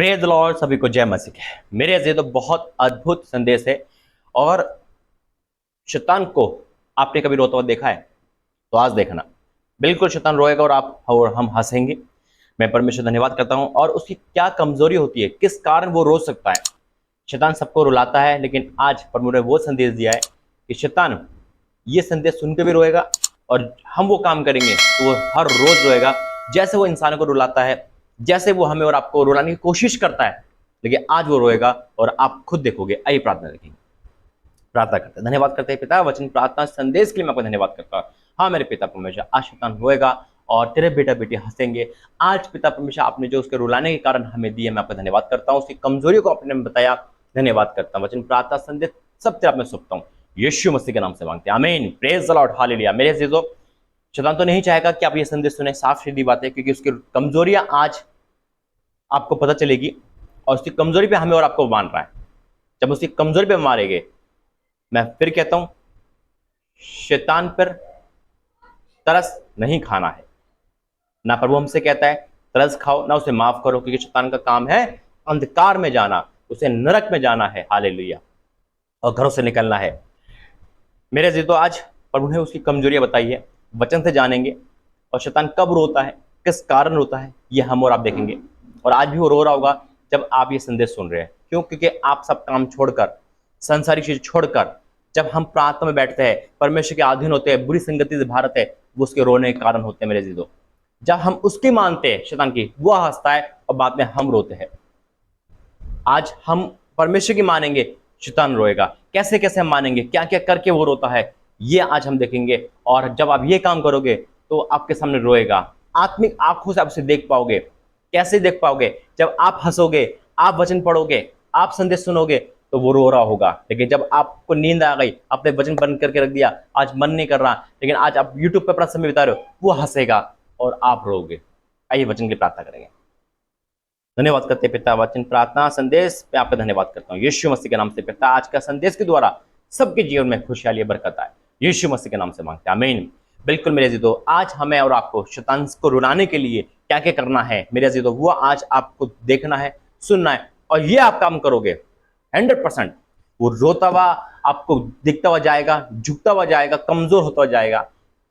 Praise the Lord, सभी को जय मसीह। मेरे अजीज तो बहुत अद्भुत संदेश है। और शैतान को आपने कभी रोता हुआ देखा है? तो आज देखना, बिल्कुल शैतान रोएगा और हम हंसेंगे। मैं परमेश्वर धन्यवाद करता हूं। और उसकी क्या कमजोरी होती है, किस कारण वो रो सकता है। शैतान सबको रुलाता है, लेकिन आज प्रभु ने वो संदेश दिया है कि शैतान ये संदेश सुन के भी रोएगा, और हम वो काम करेंगे तो वो हर रोज रोएगा। जैसे वो इंसानों को रुलाता है, जैसे वो हमें और आपको रुलाने की कोशिश करता है, लेकिन आज वो रोएगा और आप खुद देखोगे। आइए प्रार्थना रखेंगे, प्रार्थना करते हैं। धन्यवाद करते हैं पिता, वचन प्रार्थना संदेश के लिए मैं आपको धन्यवाद करता हूँ। हाँ मेरे पिता परमेश्वर, आज शैतान रोएगा और तेरे बेटा बेटी हंसेंगे। आज पिता परमेश्वर, आपने जो उसके रुलाने के कारण हमें दिए, मैं आपका धन्यवाद करता हूँ। उसकी कमजोरियों को आपने बताया, धन्यवाद करता हूँ। वचन प्रार्थना संदेश सब तेरे आप में सौंपता हूँ, यीशु मसीह के नाम से मांगते हैं, आमीन। Praise the Lord, hallelujah. मेरे अजीजों, शैतान तो नहीं चाहेगा कि आप ये संदेश सुने, साफ सीधी बात है, क्योंकि उसकी कमजोरियां आज आपको पता चलेगी और उसकी कमजोरी पे हमें और आपको मान रहा है। जब उसकी कमजोरी पे मारेंगे, मैं फिर कहता हूं, शैतान पर तरस नहीं खाना है। ना प्रभु हमसे कहता है तरस खाओ, ना उसे माफ करो, क्योंकि शैतान का काम है अंधकार में जाना, उसे नरक में जाना है, हालेलुया, और घरों से निकलना है। मेरे जी, तो आज प्रभु ने उसकी कमजोरियां बताई है, वचन से जानेंगे। और शैतान कब रोता है, किस कारण रोता है, ये हम और आप देखेंगे। और आज भी वो रो रहा होगा जब आप ये संदेश सुन रहे हैं। क्यों? क्योंकि आप सब काम छोड़कर, संसारी चीज छोड़कर, जब हम प्रार्थना में बैठते हैं, परमेश्वर के अधीन होते हैं, बुरी संगति से भारत है, वो उसके रोने के कारण होते हैं। मेरे जीजो, जब हम उसकी मानते हैं शैतान की, वो हंसता है और बाद में हम रोते हैं। आज हम परमेश्वर की मानेंगे, शैतान रोएगा। कैसे कैसे हम मानेंगे, क्या क्या करके वो रोता है, ये आज हम देखेंगे। और जब आप ये काम करोगे तो आपके सामने रोएगा। आत्मिक आंखों से आप उसे देख पाओगे। कैसे देख पाओगे? जब आप हंसोगे, आप वचन पढ़ोगे, आप संदेश सुनोगे, तो वो रो रहा होगा। लेकिन जब आपको नींद आ गई, आपने वचन बंद करके रख दिया, आज मन नहीं कर रहा, लेकिन आज आप यूट्यूब पर अपना समय बिता रहे हो, वो हंसेगा और आप रोगे। आइए वचन की प्रार्थना करेंगे। धन्यवाद करते पिता, वचन प्रार्थना संदेश पे आपका धन्यवाद करता हूँ यीशु मसीह के नाम से। पिता, आज का संदेश के द्वारा सबके जीवन में खुशहाली बरकत आए, यीशु मसीह के नाम से मांगते हैं, आमीन। बिल्कुल मेरे जीतो, आज हमें और आपको शैतान को रुलाने के लिए क्या क्या करना है मेरे जीतो, वो आज आपको देखना है, सुनना है। और ये आप काम करोगे 100%, वो रोता हुआ आपको दिखता हुआ जाएगा, झुकता हुआ जाएगा, कमजोर होता हुआ जाएगा।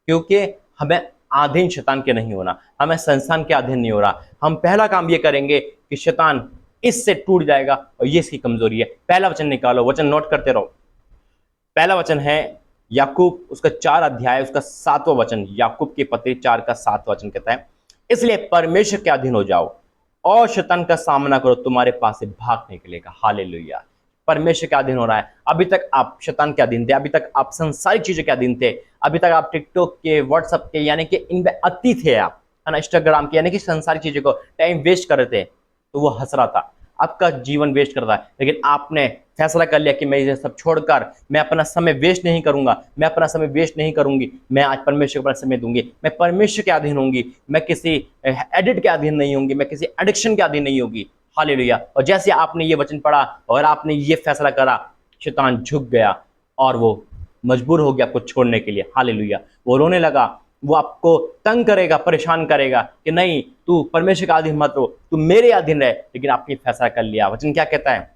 क्योंकि हमें अधीन शैतान के नहीं होना, हमें संसार के अधीन नहीं हो रहा। हम पहला काम ये करेंगे कि शैतान इससे टूट जाएगा, और ये इसकी कमजोरी है। पहला वचन निकालो, वचन नोट करते रहो। पहला वचन है याकूब, उसका 4 अध्याय, उसका 7वां वचन। याकूब की पत्री 4 का 7वां वचन कहता है, इसलिए परमेश्वर के अधीन हो जाओ और शैतान का सामना करो, तुम्हारे पास से भाग निकलेगा। हालेलुया। परमेश्वर के अधीन हो रहा है। अभी तक आप शैतान के अधीन थे, अभी तक आप संसारिक चीजों के अधीन थे, अभी तक आप टिकटॉक के, व्हाट्सएप के, यानी कि इनमें अति थे आप, है ना, इंस्टाग्राम के, यानी कि संसारिक चीजों को टाइम वेस्ट कर रहे थे। तो वो हंस रहा था, आपका जीवन वेस्ट कर रहा है। लेकिन आपने फैसला कर लिया कि मैं ये सब छोड़कर मैं अपना समय वेस्ट नहीं करूंगा, मैं अपना समय वेस्ट नहीं करूंगी, मैं आज परमेश्वर को अपना समय दूंगी, मैं परमेश्वर के अधीन होंगी, मैं किसी एडिट के अधीन नहीं होंगी, मैं किसी एडिक्शन के अधीन नहीं होगी। हालेलुया। और जैसे आपने ये वचन पढ़ा और आपने ये फैसला करा, शैतान झुक गया और वो मजबूर हो गया आपको छोड़ने के लिए। हालेलुया। वो रोने लगा, वो आपको तंग करेगा, परेशान करेगा कि नहीं, तू परमेश्वर का अधीन मत हो, तू मेरे अधीन रहे। लेकिन आपने फैसला कर लिया। वचन क्या कहता है?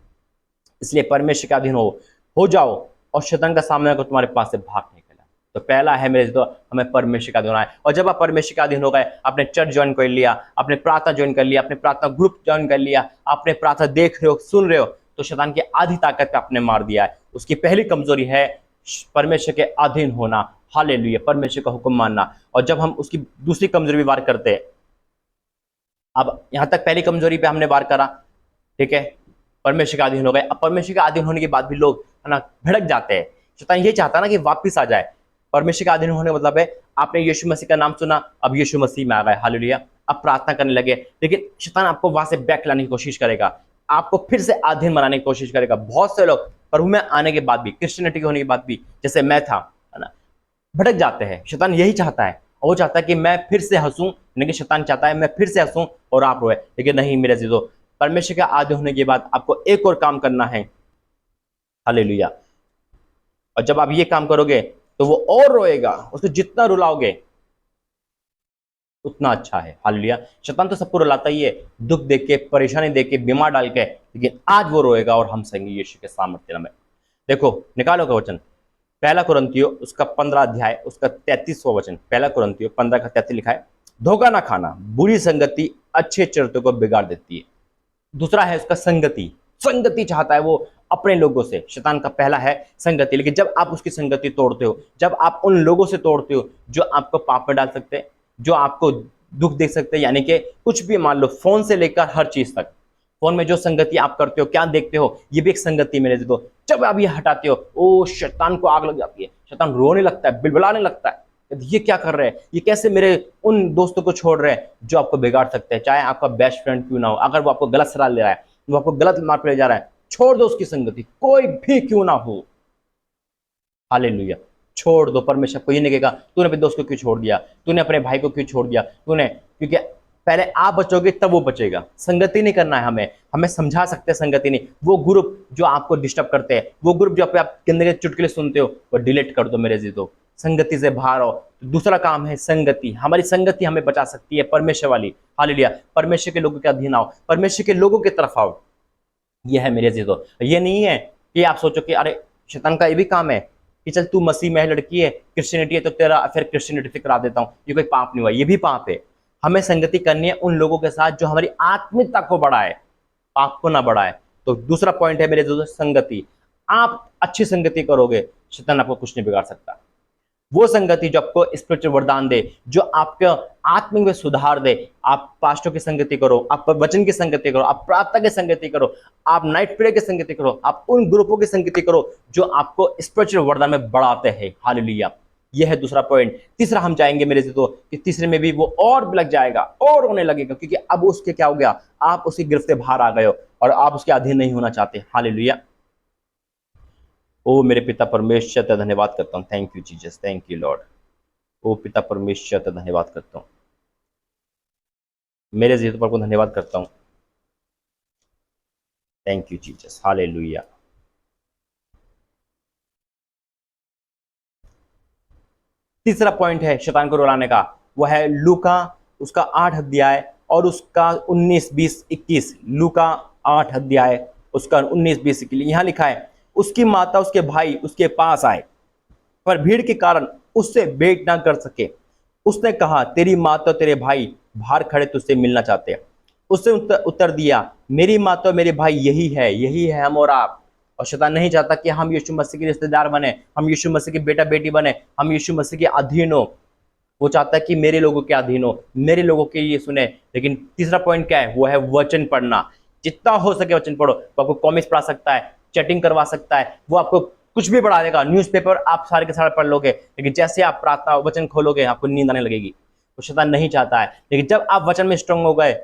इसलिए परमेश्वर के अधीन हो जाओ और शैतान का सामना करो, तुम्हारे पास से भाग निकला। तो पहला है मेरे दोस्त, हमें परमेश्वर का अधीन होना है। और जब आप परमेश्वर का अधीन हो गए, आपने चर्च ज्वाइन कर लिया, आपने प्रार्थना ज्वाइन कर लिया, आपने प्रार्थना ग्रुप ज्वाइन कर लिया, आपने प्रार्थना देख रहे हो, सुन रहे हो, तो शैतान की आधी ताकत पे आपने मार दिया है। उसकी पहली कमजोरी है परमेश्वर के अधीन होना। हालेलुया। परमेश्वर का हुक्म मानना। और जब हम उसकी दूसरी कमजोरी भी वार करते हैं, अब यहां तक पहली कमजोरी पे हमने वार करा, ठीक है, परमेश्वर का अधीन हो गए। अब परमेश्वर का अधीन होने के बाद भी लोग, है ना, भड़क जाते हैं। शैतान ये चाहता है ना कि वापस आ जाए। परमेश्वर का अधीन होने का मतलब है आपने यीशु मसीह का नाम सुना, अब यीशु मसीह में आ गए, हालेलुया, अब प्रार्थना करने लगे। लेकिन शैतान आपको वहां से बैक लाने की कोशिश करेगा, आपको फिर से अधीन बनाने की कोशिश करेगा। बहुत से लोग प्रभु में आने के बाद भी, क्रिश्चियनिटी के होने के बाद भी, जैसे मैं था, है ना, भटक जाते हैं। शैतान यही चाहता है, और वो चाहता है कि मैं फिर से हंसूं, लेकिन शैतान चाहता है मैं फिर से हंसूं और आप रोए। लेकिन नहीं मेरे अजीजों, परमेश्वर के आधे होने के बाद आपको एक और काम करना है। हालेलुया। और जब आप ये काम करोगे तो वो और रोएगा, उसको जितना रुलाओगे उतना अच्छा है। हालेलुया। शैतान तो सबको रुलाता ही है, दुख देख के, परेशानी देख के, बीमार डाल के, लेकिन आज वो रोएगा और हम सहेंगे यीशु के सामर्थ्य में। देखो, निकालो का वचन, पहला कुरिन्थियों उसका 15 अध्याय उसका 33वां वचन, पहला कुरिन्थियों 15 का 33 लिखा है, धोखा ना खाना, बुरी संगति अच्छे चरित्र को बिगाड़ देती है। दूसरा है उसका संगति, संगति चाहता है वो अपने लोगों से। शैतान का पहला है संगति, लेकिन जब आप उसकी संगति तोड़ते हो, जब आप उन लोगों से तोड़ते हो जो आपको पाप में डाल सकते हैं, जो आपको दुख दे सकते हैं, यानी कि कुछ भी, मान लो फोन से लेकर हर चीज तक, फोन में जो संगति आप करते हो, क्या देखते हो, ये भी एक संगति मेरे दो। जब आप ये हटाते हो, ओ शैतान को आग लग जाती है, शैतान रोने लगता है, बिलबिलाने लगता है, ये क्या कर रहे हैं, ये कैसे मेरे उन दोस्तों को छोड़ रहे हैं जो आपको बिगाड़ सकते हैं, चाहे आपका बेस्ट फ्रेंड क्यों ना हो। अगर वो आपको गलत सलाह ले रहा है, वो आपको गलत मार्ग पे ले जा रहा है, छोड़ दो उसकी संगति, कोई भी क्यों ना हो। हालेलुया, छोड़ दो। परमेश्वर को ये नहीं कहेगा तूने अपने दोस्त को क्यों छोड़ दिया, तूने अपने भाई को क्यों छोड़ दिया, तूने, क्योंकि पहले आप बचोगे तब वो बचेगा। संगति नहीं करना है हमें, हमें समझा सकते हैं, संगति नहीं। वो ग्रुप जो आपको डिस्टर्ब करते हैं, वो ग्रुप जो आप गंदे के चुटकुले सुनते हो, वो डिलीट कर दो मेरे जीतो, संगति से बाहर आओ। दूसरा काम है संगति, हमारी संगति हमें बचा सकती है, परमेश्वर वाली। हालेलुया, परमेश्वर के लोगों के अधीन आओ, परमेश्वर के लोगों की तरफ आओ। यह है मेरे जीतो। ये नहीं है कि आप सोचो कि अरे शैतान का ये भी काम है कि चल तू मसीह में लड़की है, क्रिश्चियनिटी है, तो तेरा फिर क्रिश्चियनिटी से करा देता हूं, ये कोई पाप नहीं हुआ, ये भी पाप है। हमें संगति करनी है उन लोगों के साथ जो हमारी आत्मिकता को बढ़ाए, पाप को ना बढ़ाए। तो दूसरा पॉइंट है मेरे दोस्तों, संगति। आप अच्छी संगति करोगे, शैतान आपको कुछ नहीं बिगाड़ सकता। वो संगति जो आपको स्पिरिचुअल वरदान दे, जो आपके आत्मिक में सुधार दे। आप पास्टों की संगति करो, आप वचन की संगति करो, आप प्रार्थना की संगति करो, आप नाइट प्रेयर की संगति करो, आप उन ग्रुपों की संगति करो जो आपको स्पिरिचुअल वरदान में बढ़ाते हैं। हालेलुया, यह है दूसरा पॉइंट। तीसरा हम जाएंगे मेरे से, तो कि तीसरे में भी वो और भी लग जाएगा और होने लगेगा, क्योंकि अब उसके क्या हो गया, आप उसकी गिरफ्त से बाहर आ गए हो और आप उसके अधीन नहीं होना चाहते। हालेलुया। ओ मेरे पिता परमेश्वर तेरा धन्यवाद करता हूँ, thank you Jesus, thank you Lord. ओ पिता परमेश्वर तेरा धन्यवाद करता हूँ, मेरे जीवित पर को धन्यवाद करता हूँ, थैंक यू जीसस, हालेलुया। तीसरा पॉइंट है शैतान को रुलाने का, वह है लूका उसका 8 अध्याय और उसका 19, 20, 21। लूका 8 अध्याय उसका 19, 20 के लिए यहाँ लिखा है, उसकी माता उसके भाई उसके पास आए, पर भीड़ के कारण उससे भेंट ना कर सके। उसने कहा, तेरी माता और तेरे भाई बाहर खड़े तुझसे मिलना चाहते हैं। उसने उत्तर दिया, मेरी माता और मेरे भाई यही है हम और आप। और शैतान नहीं चाहता कि हम यीशु मसीह के रिश्तेदार बने, हम यीशु मसीह के बेटा बेटी बने, हम यीशु मसीह के अधीन हो। वो चाहता है कि मेरे लोगों के अधीन हो, मेरे लोगों के ये सुने। लेकिन तीसरा पॉइंट क्या है, वो है वचन पढ़ना। जितना हो सके वचन पढ़ो। वो आपको कॉमिक्स पढ़ा सकता है, चैटिंग करवा सकता है, वो आपको कुछ भी बढ़ा देगा। न्यूज़पेपर आप सारे के सारे पढ़ लोगे, लेकिन जैसे आप प्रार्थना वचन खोलोगे आपको नींद आने लगेगी। वो शैतान नहीं चाहता है। लेकिन जब आप वचन में स्ट्रांग हो गए,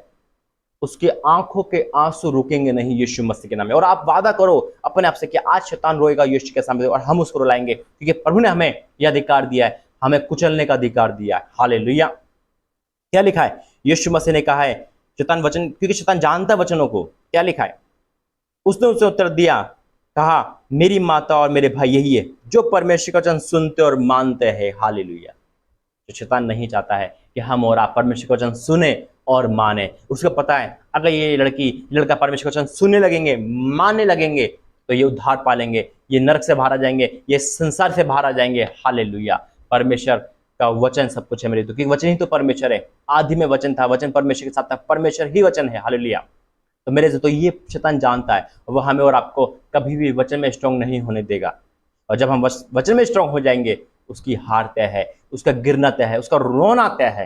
उसकी आंखों के आंसू रुकेंगे नहीं यीशु मसीह के नाम में। और आप वादा करो अपने आप से कि आज शैतान रोएगा यीशु के सामने और हम उसको रुलाएंगे, क्योंकि प्रभु ने हमें यह अधिकार दिया है, हमें कुचलने का अधिकार दिया है। हालेलुया। क्या लिखा है, यीशु मसीह ने कहा है, शैतान वचन, क्योंकि शैतान जानता है वचनों को। क्या लिखा है, उसने उसे उत्तर दिया, कहा, मेरी माता और मेरे भाई यही है जो परमेश्वर का वचन सुनते और मानते हैं। हालेलुया। तो शैतान नहीं चाहता है कि हम और आप परमेश्वर का वचन सुने और माने। उसको पता है अगर ये लड़का परमेश्वर का वचन सुनने लगेंगे, मानने लगेंगे, तो ये उद्धार पालेंगे, ये नरक से बाहर आ जाएंगे, ये संसार से बाहर आ जाएंगे। हालेलुया। परमेश्वर का वचन सब कुछ है मेरे, तो क्योंकि वचन ही तो परमेश्वर है। आदि में वचन था, वचन परमेश्वर के साथ था, परमेश्वर ही वचन है। हालेलुया। तो मेरे से तो ये शैतान जानता है, वह हमें और आपको कभी भी वचन में स्ट्रांग नहीं होने देगा। और जब हम वचन में स्ट्रांग हो जाएंगे, उसकी हार तय है, उसका गिरना तय है, उसका रोना तय है।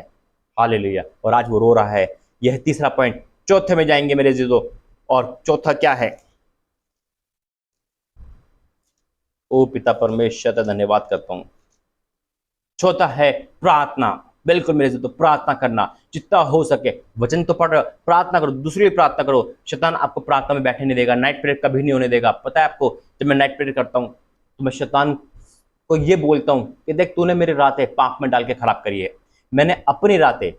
हालेलुया। और आज वो रो रहा है। यह तीसरा पॉइंट। चौथे में जाएंगे मेरे जीजो, और चौथा क्या है, ओ पिता परमेश्वर धन्यवाद करता हूं। चौथा है प्रार्थना। बिल्कुल मेरे से तो प्रार्थना करना, जितना हो सके। वचन तो पढ़, प्रार्थना करो, दूसरी भी प्रार्थना करो। शैतान आपको प्रार्थना में बैठने नहीं देगा, नाइट प्रेयर कभी नहीं होने देगा। पता है आपको, जब मैं नाइट प्रेयर करता हूँ तो मैं शैतान को ये बोलता हूँ कि देख, तूने मेरी रातें पाप में डाल के खराब करी है। मैंने अपनी रातें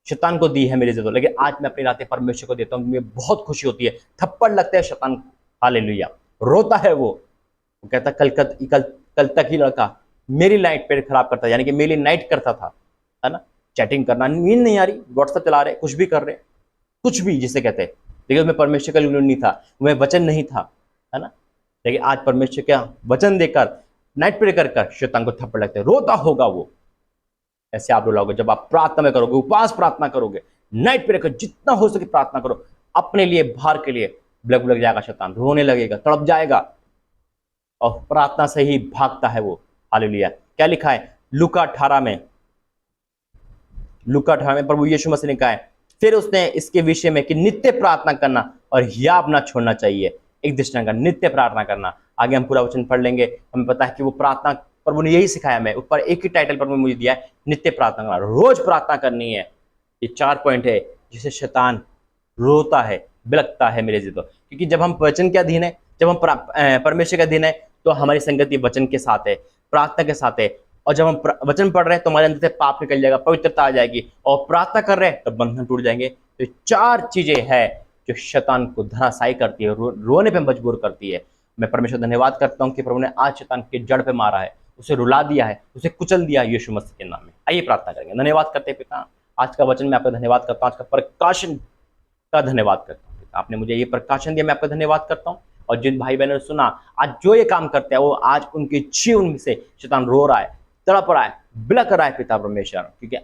शैतान को दी है मेरे से तो, लेकिन आज मैं अपनी रातें परमेश्वर को देता हूँ। मुझे बहुत खुशी होती है। थप्पड़ लगता है शैतान, हालेलुया। रोता है वो कहता कल तक ही लड़का मेरी नाइट प्रेयर खराब करता, यानी कि मेरी नाइट करता था, है ना, चैटिंग करना, नींद नहीं आ रही, व्हाट्सएप चला रहे, कुछ भी कर रहे, कुछ भी जिसे कहते हैं, लेकिन उसमें परमेश्वर का नहीं था, उसमें वचन नहीं था, है ना। लेकिन आज परमेश्वर का वचन देकर नाइट प्रे कर शैतान को थप्पड़ लगते, रोता होगा वो। ऐसे आप लोग जब आप प्रार्थना में करोगे, उपवास प्रार्थना करोगे, नाइट प्रे कर, जितना हो सके प्रार्थना करो अपने लिए, बाहर के लिए, ब्लग लग जाएगा, शैतान रोने लगेगा, तड़प जाएगा और प्रार्थना से ही भागता है वो। हालेलुया। क्या लिखा है लूका 18 में, लूका 18 में प्रभु यीशु मसीह ने कहा है, फिर उसने इसके विषय में कि नित्य प्रार्थना करना और याब ना छोड़ना चाहिए, एक दृष्टांत का नित्य प्रार्थना करना। आगे हम पूरा वचन पढ़ लेंगे, हमें पता है कि वो प्रार्थना प्रभु ने यही सिखाया। मैं ऊपर एक ही टाइटल पर मुझे दिया है, नित्य प्रार्थना करना, रोज प्रार्थना करनी है। ये 4 पॉइंट है जिसे शैतान रोता है, बिलखता है मेरे जीतो, क्योंकि जब हम वचन के अधीन है, जब हम परमेश्वर के अधीन है, तो हमारी संगति वचन के साथ है, प्रार्थना के साथ है। और जब हम वचन पढ़ रहे हैं तो हमारे अंदर से पाप निकल जाएगा, पवित्रता आ जाएगी, और प्रार्थना कर रहे हैं तो बंधन टूट जाएंगे। तो 4 चीजें हैं जो शैतान को धराशायी करती है, रोने पे मजबूर करती है। मैं परमेश्वर धन्यवाद करता हूँ कि प्रभु ने आज शैतान के जड़ पे मारा है, उसे रुला दिया है, उसे कुचल दिया है यीशु मसीह के नाम में। आइए प्रार्थना करेंगे। धन्यवाद करते हैं पिता, आज का वचन में आपका धन्यवाद करता हूँ, आज का प्रकाशन का धन्यवाद करता हूँ। आपने मुझे ये प्रकाशन दिया, मैं आपका धन्यवाद करता हूँ। और जिन भाई बहनों ने सुना, आज जो ये काम करते हैं, वो आज उनके जीवन से शैतान रो रहा है, तड़प रहा है, बिलख रहा है पिता परमेश्वर, क्योंकि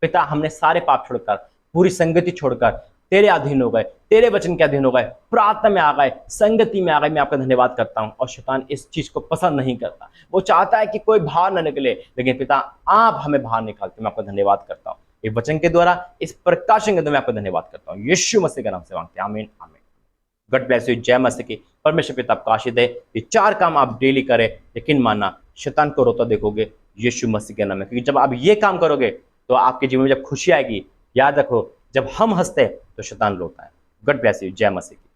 पिता हमने सारे पाप छोड़कर, पूरी संगति छोड़कर तेरे अधीन हो गए, तेरे वचन के अधीन हो गए, प्रार्थना में आ गए, संगति में आ गए। मैं आपका धन्यवाद करता हूँ। और शैतान इस चीज को पसंद नहीं करता, वो चाहता है कि कोई बाहर न निकले, लेकिन पिता आप हमें बाहर निकालते। मैं आपका धन्यवाद करता हूँ इस वचन के द्वारा, इस प्रकाशन के द्वारा। मैं आपका धन्यवाद करता हूँ, यीशु मसीह के नाम से मांगते हैं, आमीन आमीन। God bless you. जय मसीह की। परमेश्वर पिता आपको आशीष दे। ये 4 काम आप डेली करें, यकीन मानना शैतान को रोता देखोगे यीशु मसीह के नाम में, क्योंकि जब आप ये काम करोगे तो आपके जीवन में जब खुशी आएगी, याद रखो, जब हम हंसते तो शैतान रोता है। God bless you. जय मसीह की।